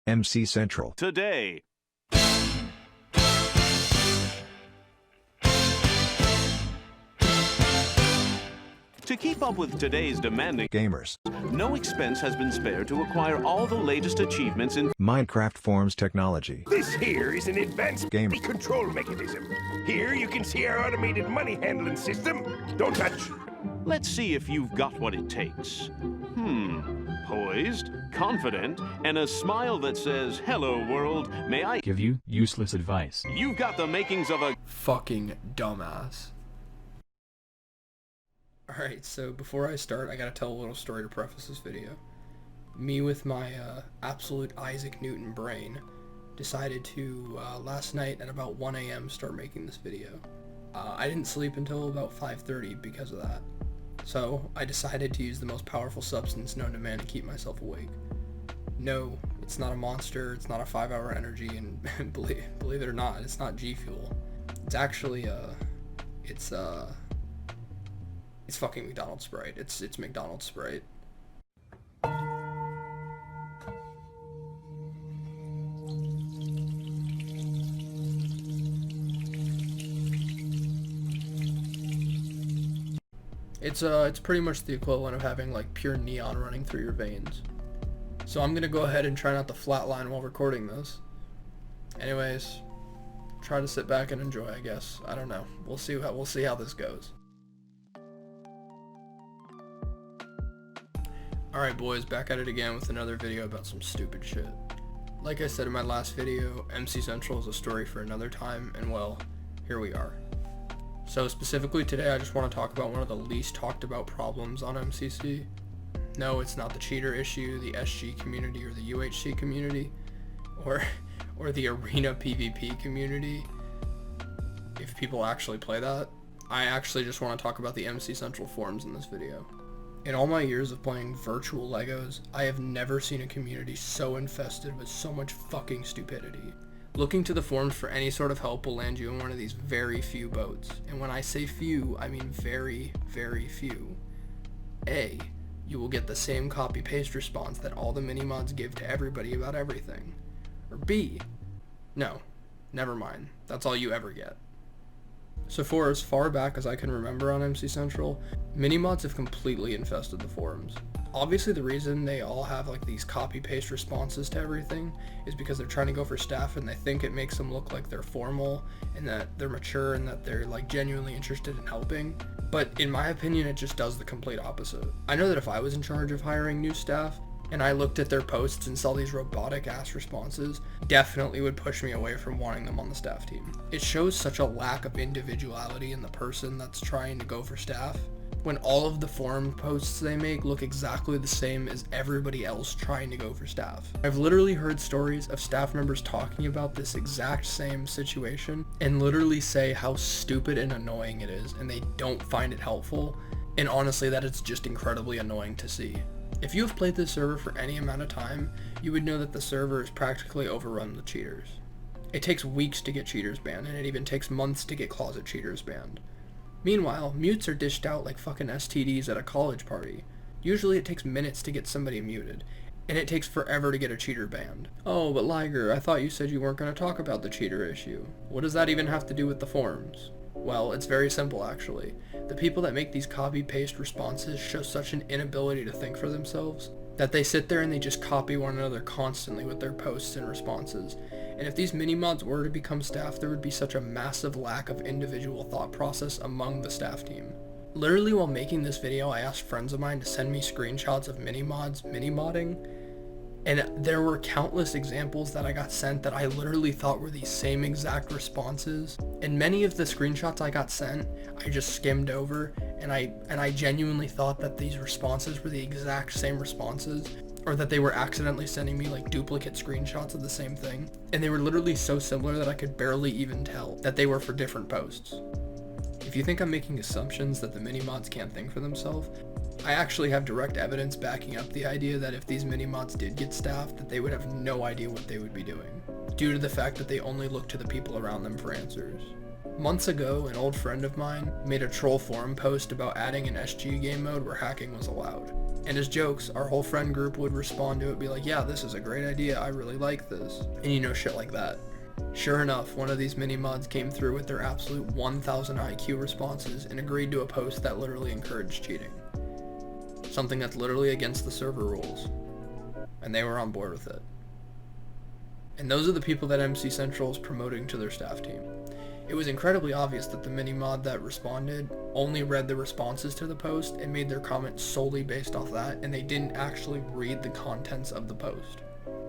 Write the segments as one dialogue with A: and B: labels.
A: MCCentral.
B: Today. To keep up with today's demanding
A: Gamers.
B: no expense has been spared to acquire all the latest achievements in
A: Minecraft forms technology.
C: This here is an advanced
A: Game.
C: control mechanism. Here you can see our automated money handling system. Don't touch.
B: Let's see if you've got what it takes. Poised, confident, and a smile that says, "Hello world, may I
D: give you useless advice."
B: You've got the makings of a
E: fucking dumbass. Alright, so before I start, I gotta tell a little story to preface this video. Me with my absolute Isaac Newton brain decided to, last night at about 1 a.m. start making this video. I didn't sleep until about 5:30 because of that. So, I decided to use the most powerful substance known to man to keep myself awake. No, it's not a monster, it's not a 5-hour energy, and believe it or not, it's not G Fuel. It's actually, it's fucking McDonald's Sprite. It's McDonald's Sprite. It's pretty much the equivalent of having like pure neon running through your veins. So I'm gonna go ahead and try not to flatline while recording this. Anyways, try to sit back and enjoy, I guess. I don't know. We'll see how this goes. Alright boys, back at it again with another video about some stupid shit. Like I said in my last video, MCCentral is a story for another time, and well, here we are. So specifically today I just want to talk about one of the least talked about problems on MCC. No, it's not the cheater issue, the SG community, or the UHC community, or the arena PvP community, if people actually play that. I actually just want to talk about the MCCentral forums in this video. In all my years of playing virtual Legos, I have never seen a community so infested with so much fucking stupidity. Looking to the forums for any sort of help will land you in one of these very few boats. And when I say few, I mean very, very few. A, you will get the same copy-paste response that all the mini-mods give to everybody about everything. Or B, no, never mind, that's all you ever get. So for as far back as I can remember on MCCentral, mini-mods have completely infested the forums. Obviously the reason they all have like these copy-paste responses to everything is because they're trying to go for staff and they think it makes them look like they're formal and that they're mature and that they're like genuinely interested in helping. But in my opinion, it just does the complete opposite. I know that if I was in charge of hiring new staff, and I looked at their posts and saw these robotic ass responses, definitely would push me away from wanting them on the staff team. It shows such a lack of individuality in the person that's trying to go for staff, when all of the forum posts they make look exactly the same as everybody else trying to go for staff. I've literally heard stories of staff members talking about this exact same situation and literally say how stupid and annoying it is, and they don't find it helpful, and honestly that it's just incredibly annoying to see. If you have played this server for any amount of time, you would know that the server is practically overrun with cheaters. It takes weeks to get cheaters banned, and it even takes months to get closet cheaters banned. Meanwhile, mutes are dished out like fucking STDs at a college party. Usually it takes minutes to get somebody muted, and it takes forever to get a cheater banned. Oh, but Liger, I thought you said you weren't going to talk about the cheater issue. What does that even have to do with the forums? Well, it's very simple actually. The people that make these copy-paste responses show such an inability to think for themselves that they sit there and they just copy one another constantly with their posts and responses. And if these mini-mods were to become staff, there would be such a massive lack of individual thought process among the staff team. Literally while making this video, I asked friends of mine to send me screenshots of mini-mods mini-modding, and there were countless examples that I got sent that I literally thought were the same exact responses. And many of the screenshots I got sent, I just skimmed over, and I genuinely thought that these responses were the exact same responses, or that they were accidentally sending me like duplicate screenshots of the same thing. And they were literally so similar that I could barely even tell that they were for different posts. If you think I'm making assumptions that the mini-mods can't think for themselves, I actually have direct evidence backing up the idea that if these mini-mods did get staffed, that they would have no idea what they would be doing, due to the fact that they only look to the people around them for answers. Months ago, an old friend of mine made a troll forum post about adding an SG game mode where hacking was allowed. And as jokes, our whole friend group would respond to it, be like, yeah, this is a great idea, I really like this. And you know, shit like that. Sure enough, one of these mini-mods came through with their absolute 1000 IQ responses and agreed to a post that literally encouraged cheating. Something that's literally against the server rules. And they were on board with it. And those are the people that MCCentral is promoting to their staff team. It was incredibly obvious that the mini-mod that responded only read the responses to the post and made their comments solely based off that, and they didn't actually read the contents of the post.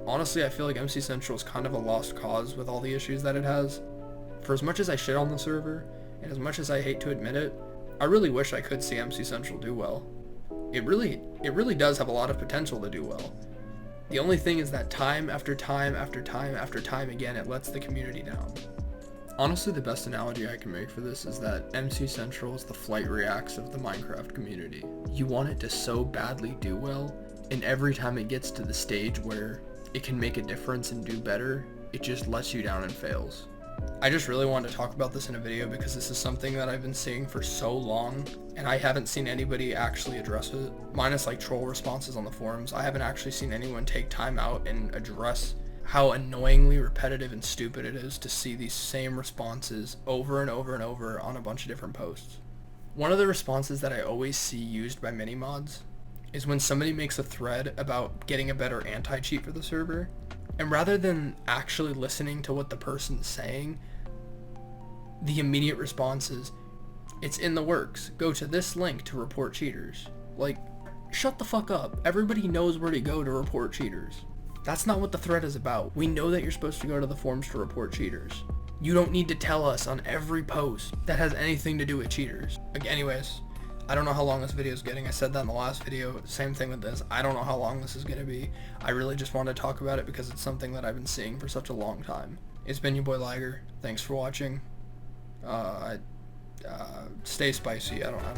E: Honestly, I feel like MCCentral is kind of a lost cause with all the issues that it has. For as much as I shit on the server, and as much as I hate to admit it, I really wish I could see MCCentral do well. It really does have a lot of potential to do well. The only thing is that time after time after time after time again, it lets the community down. Honestly, the best analogy I can make for this is that MCCentral is the Flight Reacts of the Minecraft community. You want it to so badly do well, and every time it gets to the stage where it can make a difference and do better, it just lets you down and fails. I just really wanted to talk about this in a video because this is something that I've been seeing for so long, and I haven't seen anybody actually address it. Minus like troll responses on the forums, I haven't actually seen anyone take time out and address how annoyingly repetitive and stupid it is to see these same responses over and over and over on a bunch of different posts. One of the responses that I always see used by mini mods is when somebody makes a thread about getting a better anti-cheat for the server, and rather than actually listening to what the person's saying, the immediate response is, "It's in the works. Go to this link to report cheaters." Like, shut the fuck up. Everybody knows where to go to report cheaters. That's not what the thread is about. We know that you're supposed to go to the forums to report cheaters. You don't need to tell us on every post that has anything to do with cheaters. Like, anyways, I don't know how long this video is getting. I said that in the last video. Same thing with this. I don't know how long this is going to be. I really just wanted to talk about it because it's something that I've been seeing for such a long time. It's been your boy Liger. Thanks for watching. Stay spicy. I don't know.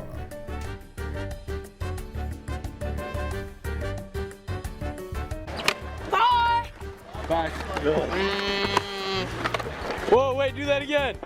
D: Back. Whoa, wait, do that again.